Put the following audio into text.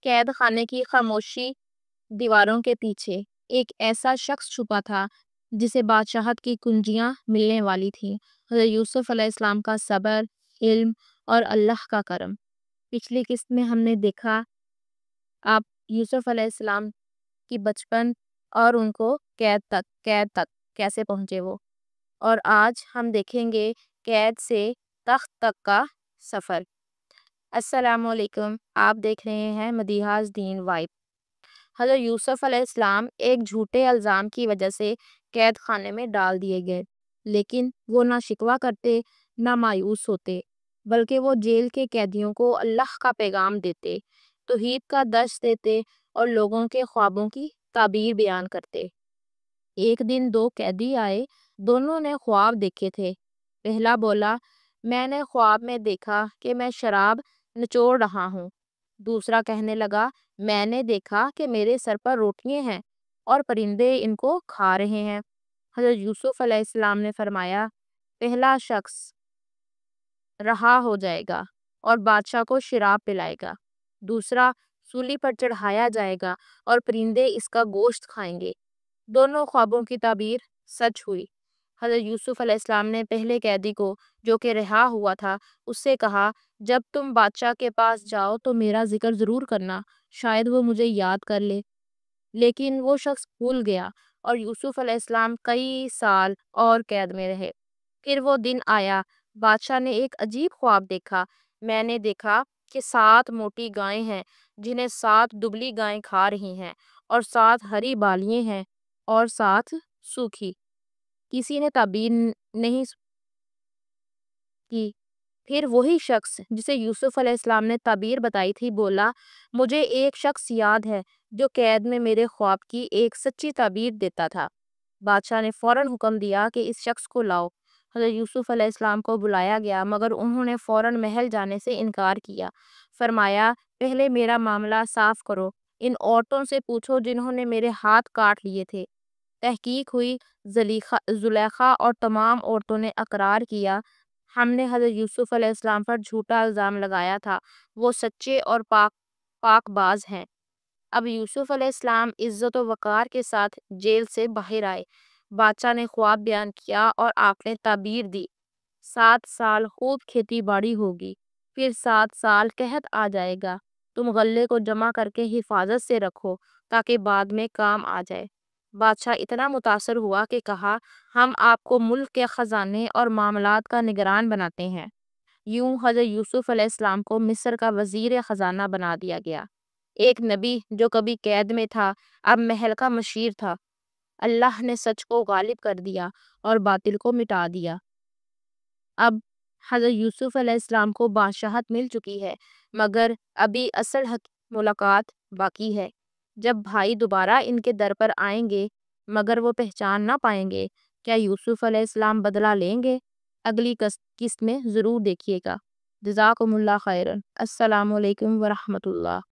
قید خانے کی خاموشی دیواروں کے پیچھے ایک ایسا شخص چھپا تھا جسے بادشاہت کی کنجیاں ملنے والی تھیں۔ حضرت یوسف علیہ السلام کا صبر، علم اور اللہ کا کرم۔ پچھلی قسط میں ہم نے دیکھا آپ یوسف علیہ السلام کی بچپن اور ان کو قید تک کیسے پہنچے وہ، اور آج ہم دیکھیں گے قید سے تخت تک کا سفر۔ السلام علیکم، آپ دیکھ رہے ہیں مدیحہ دین وائب۔ حضرت یوسف علیہ السلام ایک جھوٹے الزام کی وجہ سے قید خانے میں ڈال دیے گئے، لیکن وہ نہ شکوہ کرتے نہ مایوس ہوتے، بلکہ وہ جیل کے قیدیوں کو اللہ کا پیغام دیتے، توحید کا درس دیتے اور لوگوں کے خوابوں کی تعبیر بیان کرتے۔ ایک دن دو قیدی آئے، دونوں نے خواب دیکھے تھے۔ پہلا بولا، میں نے خواب میں دیکھا کہ میں شراب نچوڑ رہا ہوں۔ دوسرا کہنے لگا، میں نے دیکھا کہ میرے سر پر روٹیاں ہیں اور پرندے ان کو کھا رہے ہیں۔ حضرت یوسف علیہ السلام نے فرمایا، پہلا شخص رہا ہو جائے گا اور بادشاہ کو شراب پلائے گا، دوسرا سولی پر چڑھایا جائے گا اور پرندے اس کا گوشت کھائیں گے۔ دونوں خوابوں کی تعبیر سچ ہوئی۔ حضرت یوسف علیہ السلام نے پہلے قیدی کو، جو کہ رہا ہوا تھا، اس سے کہا، جب تم بادشاہ کے پاس جاؤ تو میرا ذکر ضرور کرنا، شاید وہ مجھے یاد کر لے۔ لیکن وہ شخص بھول گیا اور یوسف علیہ السلام کئی سال اور قید میں رہے۔ پھر وہ دن آیا، بادشاہ نے ایک عجیب خواب دیکھا۔ میں نے دیکھا کہ 7 موٹی گائیں ہیں جنہیں 7 دبلی گائیں کھا رہی ہیں، اور 7 ہری بالیاں ہیں اور 7 سوکھی۔ کسی نے تعبیر نہیں کی۔ پھر وہی شخص جسے یوسف علیہ السلام نے تعبیر بتائی تھی بولا، مجھے ایک شخص یاد ہے جو قید میں میرے خواب کی ایک سچی تعبیر دیتا تھا۔ بادشاہ نے فوراً حکم دیا کہ اس شخص کو لاؤ۔ حضرت یوسف علیہ السلام کو بلایا گیا، مگر انہوں نے فوراً محل جانے سے انکار کیا۔ فرمایا، پہلے میرا معاملہ صاف کرو، ان عورتوں سے پوچھو جنہوں نے میرے ہاتھ کاٹ لیے تھے۔ تحقیق ہوئی، زلیخا اور تمام عورتوں نے اقرار کیا، ہم نے حضرت یوسف علیہ السلام پر جھوٹا الزام لگایا تھا، وہ سچے اور پاک باز ہیں۔ اب یوسف علیہ السلام عزت و وقار کے ساتھ جیل سے باہر آئے۔ بادشاہ نے خواب بیان کیا اور آپ نے تعبیر دی، 7 سال خوب کھیتی باڑی ہوگی، پھر 7 سال قحط آ جائے گا، تم غلے کو جمع کر کے حفاظت سے رکھو تاکہ بعد میں کام آ جائے۔ بادشاہ اتنا متاثر ہوا کہ کہا، ہم آپ کو ملک کے خزانے اور معاملات کا نگران بناتے ہیں۔ یوں حضرت یوسف علیہ السلام کو مصر کا وزیر خزانہ بنا دیا گیا۔ ایک نبی جو کبھی قید میں تھا، اب محل کا مشیر تھا۔ اللہ نے سچ کو غالب کر دیا اور باطل کو مٹا دیا۔ اب حضرت یوسف علیہ السلام کو بادشاہت مل چکی ہے، مگر ابھی اصل ملاقات باقی ہے۔ جب بھائی دوبارہ ان کے در پر آئیں گے مگر وہ پہچان نہ پائیں گے، کیا یوسف علیہ السلام بدلہ لیں گے؟ اگلی قسط میں ضرور دیکھیے گا۔ جزاکم اللہ خیرا۔ السلام علیکم ورحمۃ اللہ۔